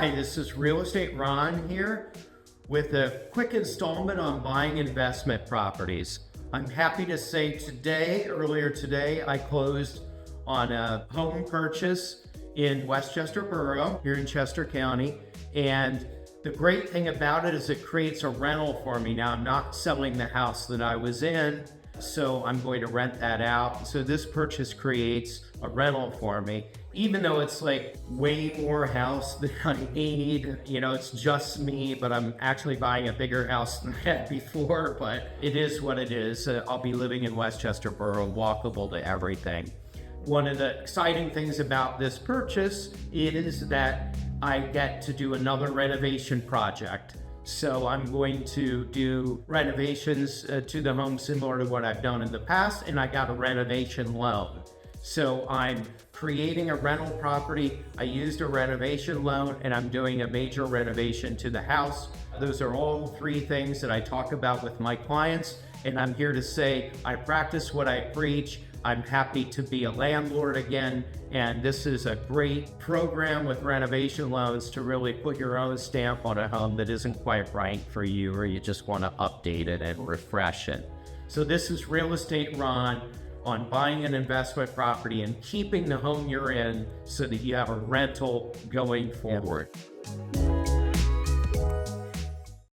Hi, this is Real Estate Ron here with a quick installment on buying investment properties. I'm happy to say earlier today, I closed on a home purchase in Westchester Borough here in Chester County. And the great thing about it is it creates a rental for me. Now, I'm not selling the house that I was in, so I'm going to rent that out. So this purchase creates a rental for me, even though it's like way more house than I need. You know, it's just me, but I'm actually buying a bigger house than I had before, but it is what it is. I'll be living in Westchester Borough, walkable to everything. One of the exciting things about this purchase is that I get to do another renovation project. So I'm going to do renovations to the home similar to what I've done in the past, and I got a renovation loan. So I'm creating a rental property. I used a renovation loan, and I'm doing a major renovation to the house. Those are all three things that I talk about with my clients, and I'm here to say I practice what I preach. I'm happy to be a landlord again, and this is a great program with renovation loans to really put your own stamp on a home that isn't quite right for you, or you just want to update it and refresh it. So this is Real Estate Ron on buying an investment property and keeping the home you're in so that you have a rental going forward.